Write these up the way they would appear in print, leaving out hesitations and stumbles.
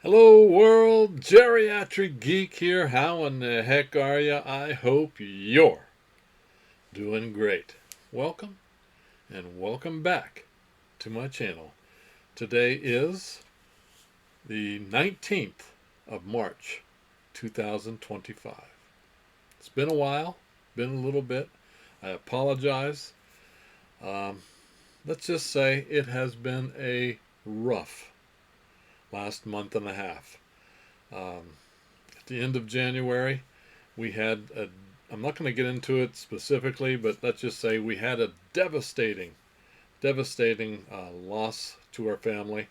Hello world, Geriatric Geek here. How in the heck are you? I hope you're doing great. Welcome and welcome back to my channel. Today is the 19th of March 2025. It's been a while, been a little bit. I apologize. Um, let's just say it has been a rough last month and a half. Um, at the end of January, we had a, I'm not going to get into it specifically, but let's just say we had a devastating loss to our family.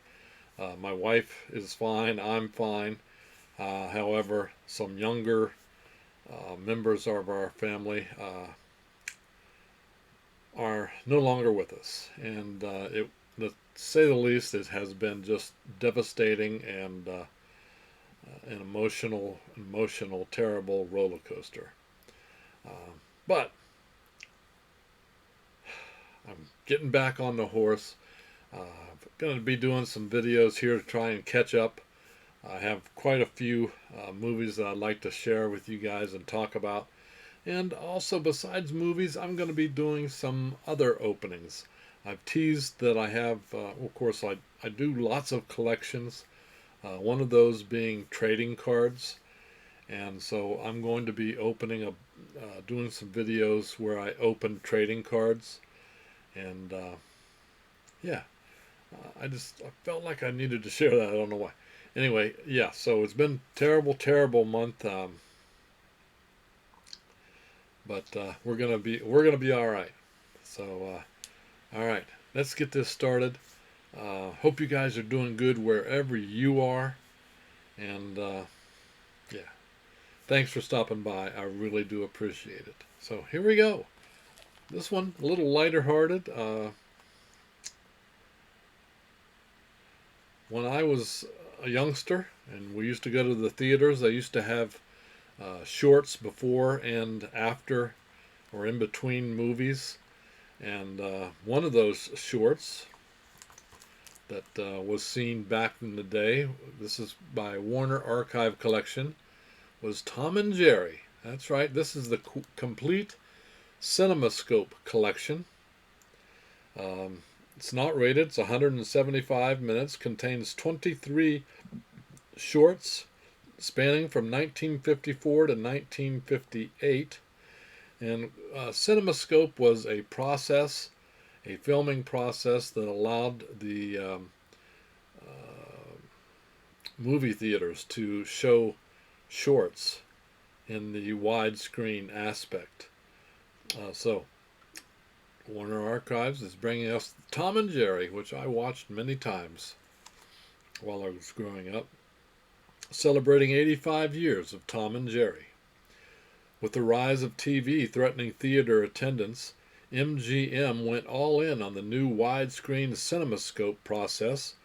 My wife is fine, I'm fine. However, some younger members of our family are no longer with us. And to say the least, it has been just devastating and an emotional, terrible roller coaster. But I'm getting back on the horse. I'm going to be doing some videos here to try and catch up. I have quite a few movies that I'd like to share with you guys and talk about. And also, besides movies, I'm going to be doing some other openings. I've teased that I have, of course, I do lots of collections. One of those being trading cards. And so I'm going to be doing some videos where I open trading cards. And yeah, I felt like I needed to share that. I don't know why. Anyway, yeah, so it's been terrible month. But we're gonna be all right. So all right, let's get this started. Hope you guys are doing good wherever you are, and yeah, thanks for stopping by. I really do appreciate it. So here we go. This one a little lighter hearted. When I was a youngster and we used to go to the theaters, they used to have shorts before and after or in between movies. And one of those shorts that was seen back in the day, this is by Warner Archive Collection, was Tom and Jerry. That's right, this is the complete CinemaScope collection. It's not rated, it's 175 minutes, contains 23 shorts spanning from 1954 to 1958. And CinemaScope was a filming process that allowed the movie theaters to show shorts in the widescreen aspect. So Warner Archives is bringing us Tom and Jerry, which I watched many times while I was growing up, celebrating 85 years of Tom and Jerry. With the rise of TV threatening theater attendance, MGM went all in on the new widescreen CinemaScope process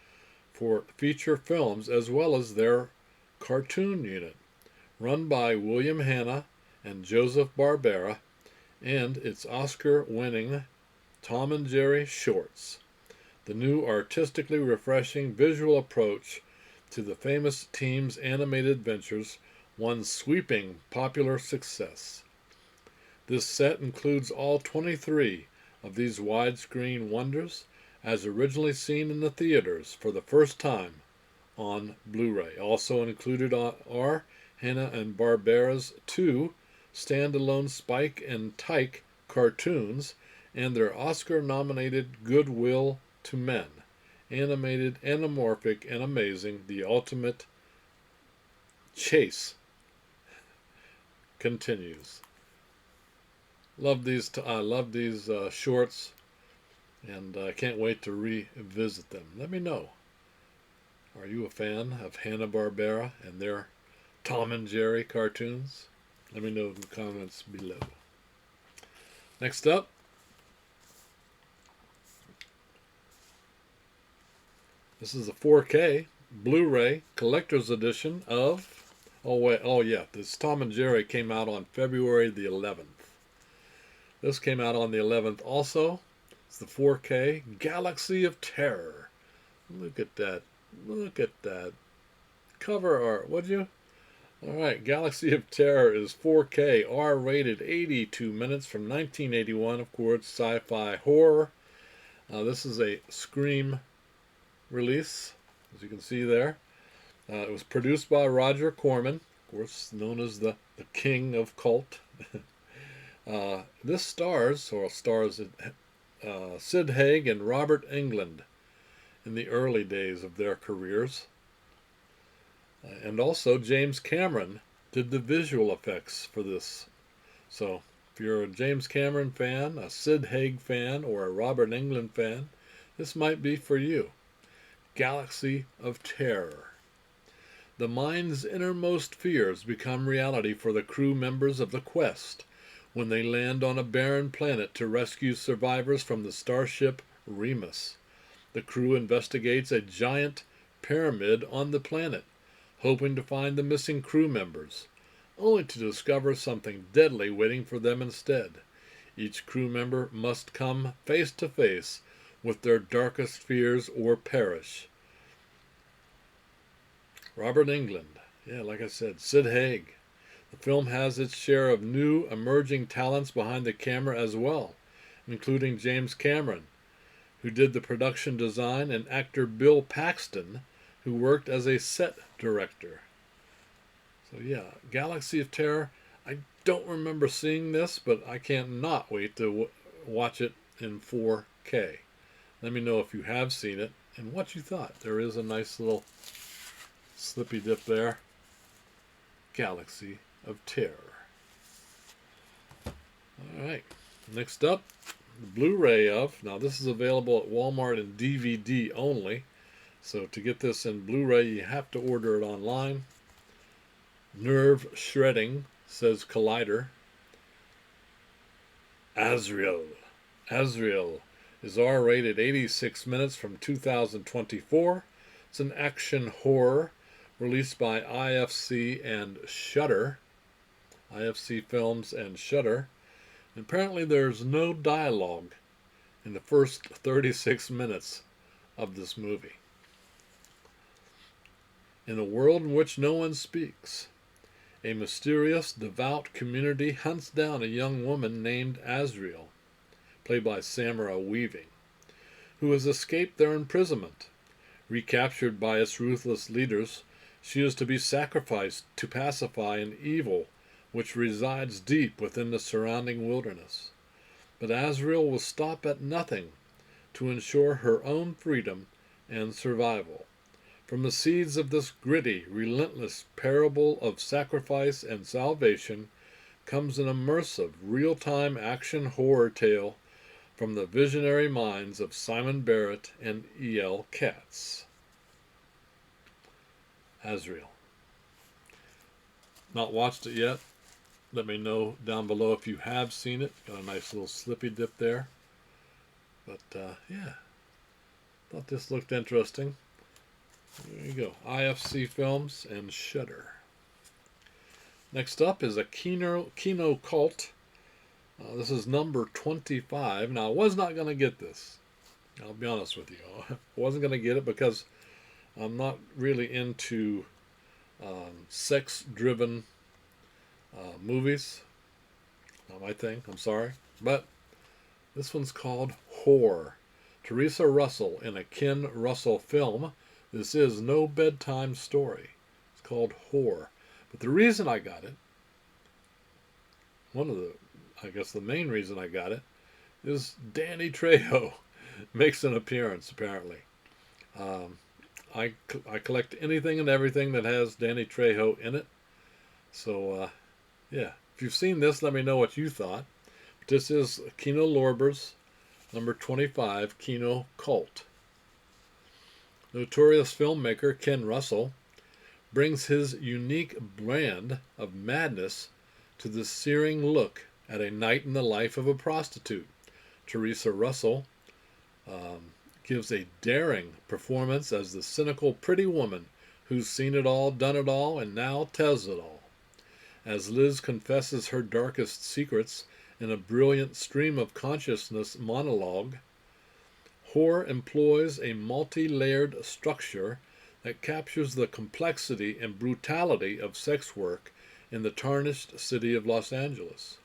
for feature films as well as their cartoon unit, run by William Hanna and Joseph Barbera, and its Oscar-winning Tom and Jerry shorts. The new artistically refreshing visual approach to the famous team's animated adventures won sweeping popular success. This set includes all 23 of these widescreen wonders as originally seen in the theaters for the first time on Blu-ray. Also included are Hanna-Barbera's two standalone Spike and Tyke cartoons and their Oscar-nominated Good Will to Men, animated, anamorphic, and amazing, the ultimate chase continues. I love these shorts, and I can't wait to revisit them. Let me know. Are you a fan of Hanna-Barbera and their Tom and Jerry cartoons? Let me know in the comments below. Next up, this is a 4K Blu-ray collector's edition of. Oh yeah, this Tom and Jerry came out on February the 11th. This came out on the 11th also. It's the 4K Galaxy of Terror. Look at that. Look at that cover art, would you? All right, Galaxy of Terror is 4K, R-rated, 82 minutes from 1981. Of course, sci-fi horror. This is a Scream release, as you can see there. It was produced by Roger Corman, of course, known as the king of cult. This stars Sid Haig and Robert Englund in the early days of their careers. And also James Cameron did the visual effects for this. So if you're a James Cameron fan, a Sid Haig fan, or a Robert Englund fan, this might be for you. Galaxy of Terror. The mind's innermost fears become reality for the crew members of the Quest when they land on a barren planet to rescue survivors from the starship Remus. The crew investigates a giant pyramid on the planet, hoping to find the missing crew members, only to discover something deadly waiting for them instead. Each crew member must come face to face with their darkest fears or perish. Robert Englund, yeah, like I said, Sid Haig. The film has its share of new emerging talents behind the camera as well, including James Cameron, who did the production design, and actor Bill Paxton, who worked as a set director. So yeah, Galaxy of Terror. I don't remember seeing this, but I can't not wait to watch it in 4K. Let me know if you have seen it and what you thought. There is a nice little slippy dip there. Galaxy of Terror. Alright, next up, the Blu-ray of. Now this is available at Walmart in DVD only. So to get this in Blu-ray, you have to order it online. Nerve shredding, says Collider. Azrael. Azrael is R-rated, 86 minutes from 2024. It's an action horror released by IFC and Shudder. IFC Films and Shudder. And apparently there's no dialogue in the first 36 minutes of this movie. In a world in which no one speaks, a mysterious, devout community hunts down a young woman named Azrael, played by Samara Weaving, who has escaped their imprisonment. Recaptured by its ruthless leaders, she is to be sacrificed to pacify an evil which resides deep within the surrounding wilderness. But Azrael will stop at nothing to ensure her own freedom and survival. From the seeds of this gritty, relentless parable of sacrifice and salvation comes an immersive, real-time action horror tale from the visionary minds of Simon Barrett and E.L. Katz. Azrael. Not watched it yet? Let me know down below if you have seen it. Got a nice little slippy dip there. But, yeah. Thought this looked interesting. There you go. IFC Films and Shudder. Next up is a Kino Cult. This is number 25. Now, I was not going to get this. I'll be honest with you. I wasn't going to get it because I'm not really into sex-driven movies. Not my thing. I'm sorry. But this one's called Whore. Teresa Russell in a Ken Russell film. This is no bedtime story. It's called Whore. But the reason I got it, I guess the main reason I got it, is Danny Trejo makes an appearance, apparently. I collect anything and everything that has Danny Trejo in it. So, yeah. If you've seen this, let me know what you thought. This is Kino Lorber's number 25, Kino Cult. Notorious filmmaker Ken Russell brings his unique brand of madness to the searing look at a night in the life of a prostitute. Teresa Russell gives a daring performance as the cynical pretty woman who's seen it all, done it all, and now tells it all. As Liz confesses her darkest secrets in a brilliant stream of consciousness monologue, Whore employs a multi-layered structure that captures the complexity and brutality of sex work in the tarnished city of Los Angeles.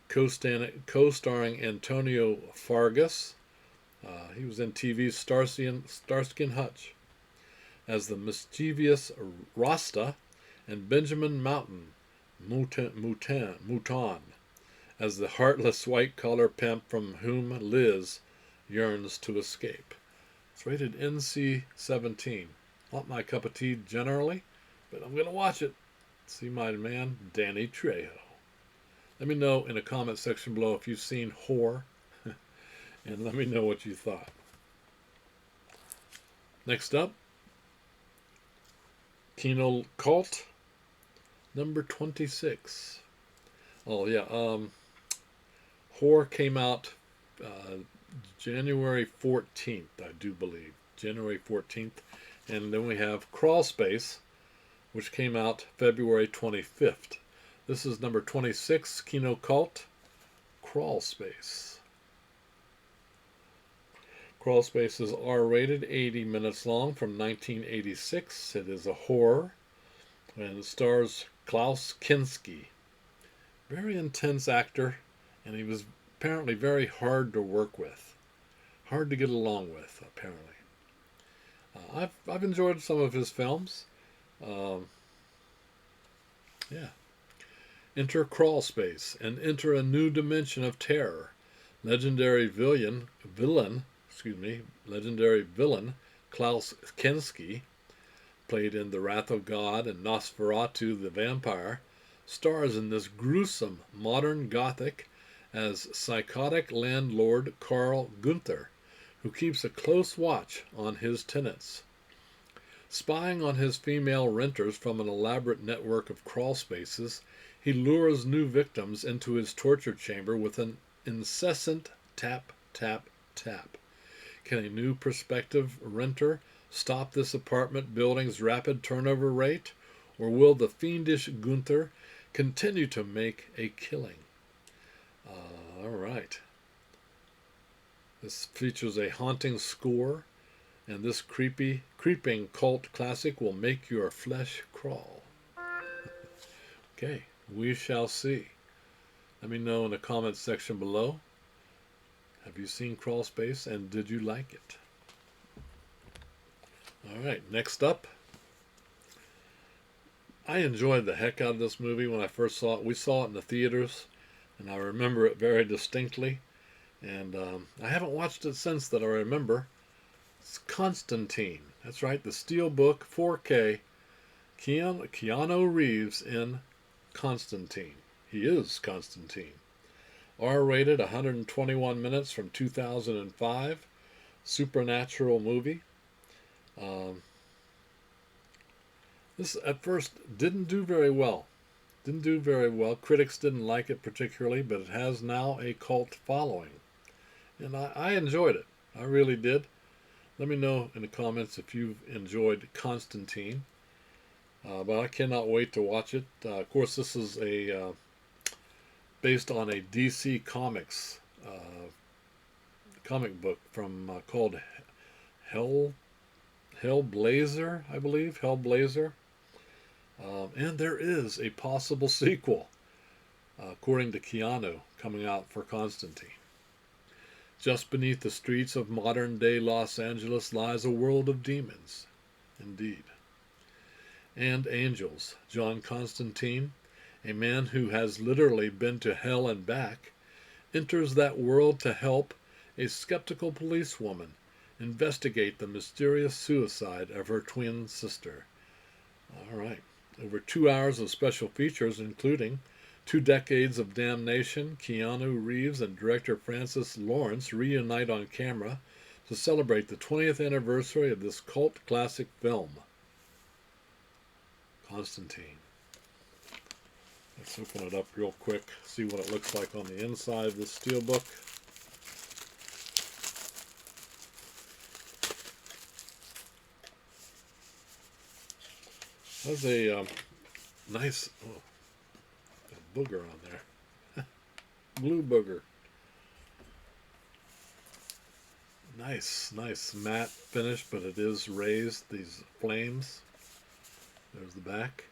Co-starring Antonio Fargas, he was in TV's Starsky and Hutch, as the mischievous Rasta, and Benjamin Mouton as the heartless white-collar pimp from whom Liz yearns to escape. It's rated NC-17. Not my cup of tea generally, but I'm going to watch it. See my man, Danny Trejo. Let me know in the comment section below if you've seen Whore, and let me know what you thought. Next up, Kino Cult, number 26. Oh yeah, Whore came out January 14th, I do believe. January 14th. And then we have Crawl Space, which came out February 25th. This is number 26, Kino Cult, Crawl Space. Crawl Space is R-rated, 80 minutes long, from 1986. It is a horror, and it stars Klaus Kinski. Very intense actor, and he was apparently very hard to work with. Hard to get along with, apparently. I've enjoyed some of his films. Yeah. Enter Crawl Space and enter a new dimension of terror. Legendary villain Klaus Kinski, played in The Wrath of God and Nosferatu the Vampire, stars in this gruesome modern gothic as psychotic landlord Karl Gunther, who keeps a close watch on his tenants. Spying on his female renters from an elaborate network of crawl spaces, he lures new victims into his torture chamber with an incessant tap, tap, tap. Can a new prospective renter stop this apartment building's rapid turnover rate, or will the fiendish Gunther continue to make a killing? All right. This features a haunting score, and this creeping cult classic will make your flesh crawl. Okay, we shall see. Let me know in the comments section below. Have you seen Crawl Space, and did you like it? All right, next up. I enjoyed the heck out of this movie when I first saw it. We saw it in the theaters, and I remember it very distinctly. And I haven't watched it since that I remember. It's Constantine. That's right, the Steelbook 4K. Keanu Reeves in Constantine. He is Constantine. R-rated, 121 minutes, from 2005. Supernatural movie. This at first didn't do very well. Critics didn't like it particularly, but it has now a cult following. And I enjoyed it. I really did. Let me know in the comments if you've enjoyed Constantine. But I cannot wait to watch it. Of course, this is based on a DC Comics comic book from called Hellblazer, I believe. Hellblazer. And there is a possible sequel, according to Keanu, coming out for Constantine. Just beneath the streets of modern-day Los Angeles lies a world of demons, indeed, and angels. John Constantine, a man who has literally been to hell and back, enters that world to help a skeptical policewoman investigate the mysterious suicide of her twin sister. All right. Over 2 hours of special features, including 2 decades of damnation, Keanu Reeves and director Francis Lawrence reunite on camera to celebrate the 20th anniversary of this cult classic film. Constantine. Let's open it up real quick, see what it looks like on the inside of this steelbook. There's a nice a booger on there. Blue booger. Nice, nice matte finish, but it is raised, these flames. There's the back.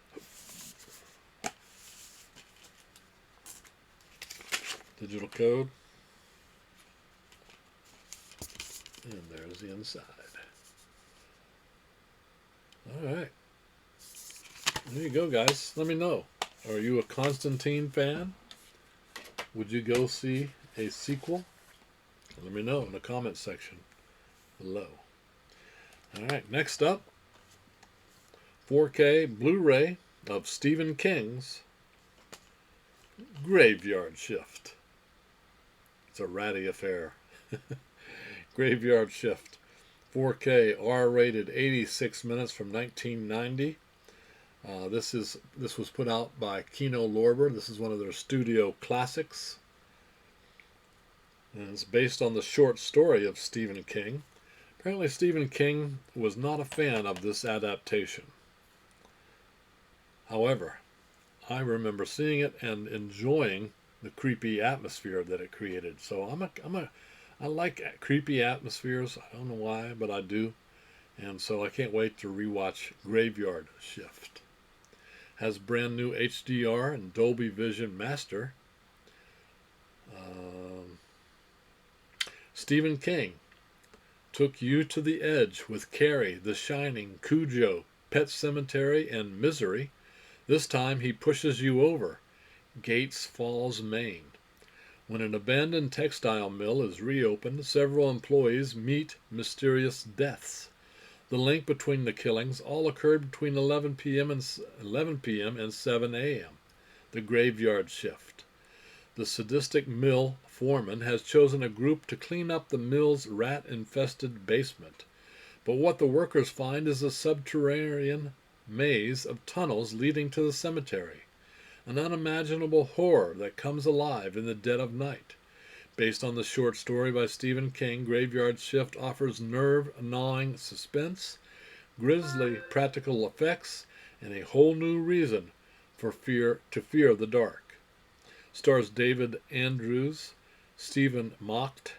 Digital code. And there's the inside. Alright. There you go, guys. Let me know. Are you a Constantine fan? Would you go see a sequel? Let me know in the comment section below. Alright, next up, 4K Blu-ray of Stephen King's Graveyard Shift. It's a ratty affair. Graveyard Shift. 4K R-rated, 86 minutes from 1990. This was put out by Kino Lorber. This is one of their studio classics. And it's based on the short story of Stephen King. Apparently Stephen King was not a fan of this adaptation. However, I remember seeing it and enjoying the creepy atmosphere that it created. So I like creepy atmospheres. I don't know why, but I do. And so I can't wait to rewatch Graveyard Shift. Has brand new HDR and Dolby Vision Master. Stephen King took you to the edge with Carrie, The Shining, Cujo, Pet Sematary, and Misery. This time he pushes you over. Gates Falls, Maine. When an abandoned textile mill is reopened, several employees meet mysterious deaths. The link between the killings all occurred between 11 p.m. and 7 a.m. The Graveyard Shift. The sadistic mill foreman has chosen a group to clean up the mill's rat-infested basement. But what the workers find is a subterranean maze of tunnels leading to the cemetery. An unimaginable horror that comes alive in the dead of night. Based on the short story by Stephen King, Graveyard Shift offers nerve-gnawing suspense, grisly practical effects, and a whole new reason to fear the dark. Stars David Andrews, Stephen Macht,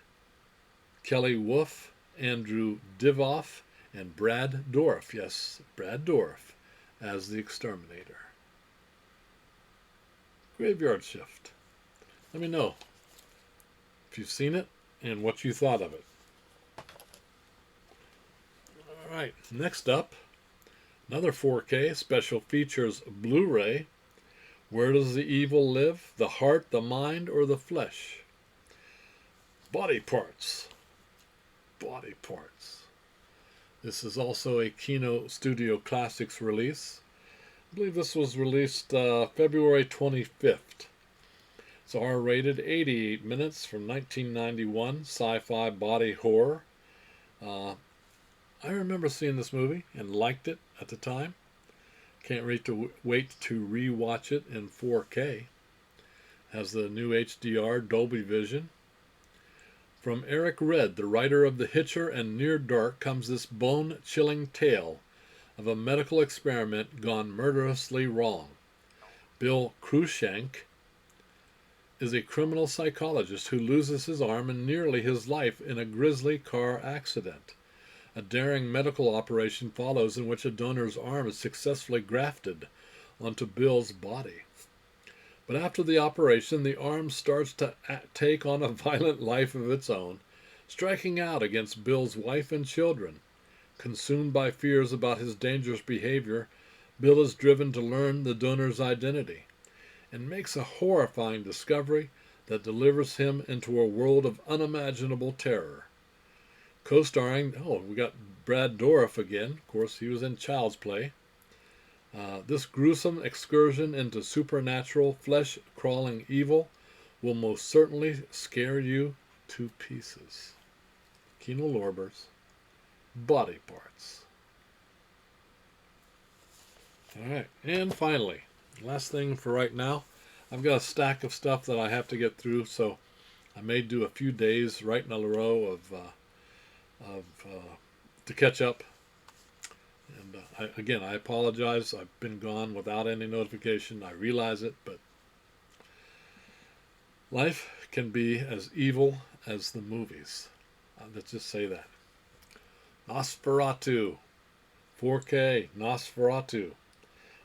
Kelly Wolf, Andrew Divoff, and Brad Dourif. Yes, Brad Dourif as the exterminator. Graveyard Shift. Let me know if you've seen it and what you thought of it. Alright, next up, another 4K special features Blu-ray. Where does the evil live? The heart, the mind, or the flesh? Body Parts. Body Parts. This is also a Kino Studio Classics release. I believe this was released February 25th. It's R-rated, 88 minutes from 1991, sci-fi body horror. I remember seeing this movie and liked it at the time. Can't wait to rewatch it in 4K. Has the new HDR Dolby Vision. From Eric Red, the writer of The Hitcher and Near Dark, comes this bone-chilling tale of a medical experiment gone murderously wrong. Bill Cruikshank is a criminal psychologist who loses his arm and nearly his life in a grisly car accident. A daring medical operation follows in which a donor's arm is successfully grafted onto Bill's body. But after the operation, the arm starts to take on a violent life of its own, striking out against Bill's wife and children. Consumed by fears about his dangerous behavior, Bill is driven to learn the donor's identity and makes a horrifying discovery that delivers him into a world of unimaginable terror. Co-starring, we got Brad Dourif again. Of course, he was in Child's Play. This gruesome excursion into supernatural, flesh-crawling evil will most certainly scare you to pieces. Kino Lorber's Body Parts. Alright, and finally, last thing for right now, I've got a stack of stuff that I have to get through, so I may do a few days right in a row to catch up. And I apologize. I've been gone without any notification. I realize it, but life can be as evil as the movies. Let's just say that. Nosferatu, 4K Nosferatu,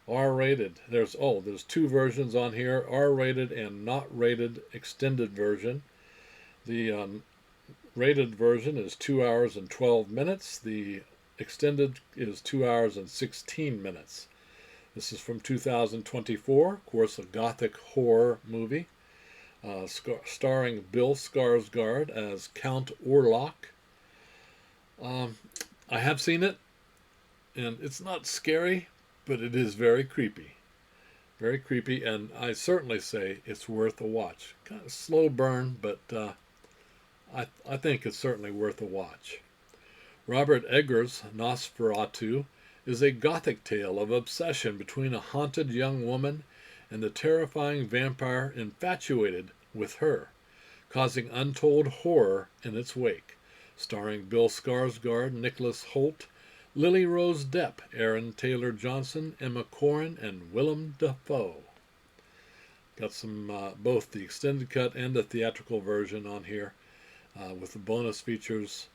R-rated. There's two versions on here: R-rated and not rated extended version. The rated version is 2 hours and 12 minutes. The extended is 2 hours and 16 minutes. This is from 2024, of course, a gothic horror movie, starring Bill Skarsgård as Count Orlok. I have seen it, and it's not scary, but it is very creepy. Very creepy, and I certainly say it's worth a watch. Kind of slow burn, but I think it's certainly worth a watch. Robert Eggers' Nosferatu is a gothic tale of obsession between a haunted young woman and the terrifying vampire infatuated with her, causing untold horror in its wake. Starring Bill Skarsgård, Nicholas Hoult, Lily Rose Depp, Aaron Taylor Johnson, Emma Corrin, and Willem Dafoe. Got some both the extended cut and the theatrical version on here, with the bonus features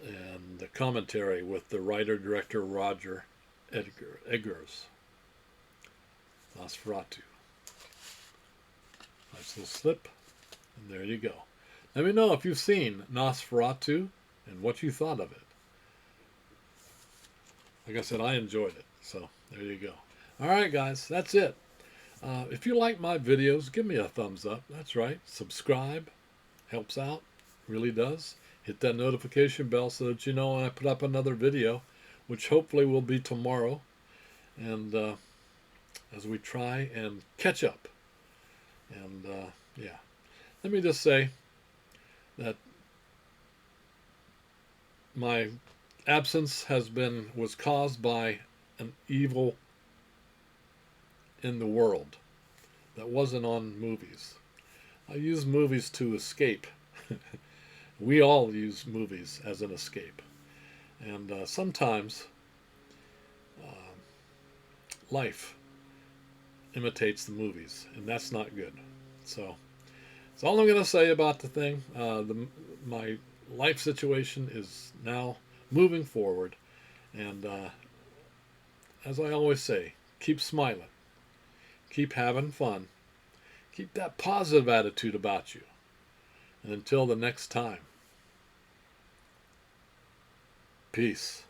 and the commentary with the writer-director Roger Eggers. Nosferatu. Nice little slip, and there you go. Let me know if you've seen Nosferatu and what you thought of it. Like I said, I enjoyed it, so there you go. All right, guys, that's it. If you like my videos, give me a thumbs up. That's right. Subscribe. Helps out. Really does. Hit that notification bell so that you know when I put up another video, which hopefully will be tomorrow. And as we try and catch up. And yeah, let me just say that my absence was caused by an evil in the world that wasn't on movies. I use movies to escape. We all use movies as an escape. And sometimes life imitates the movies, and that's not good. So that's all I'm going to say about the thing. My life situation is now moving forward. And as I always say, keep smiling. Keep having fun. Keep that positive attitude about you. And until the next time, peace.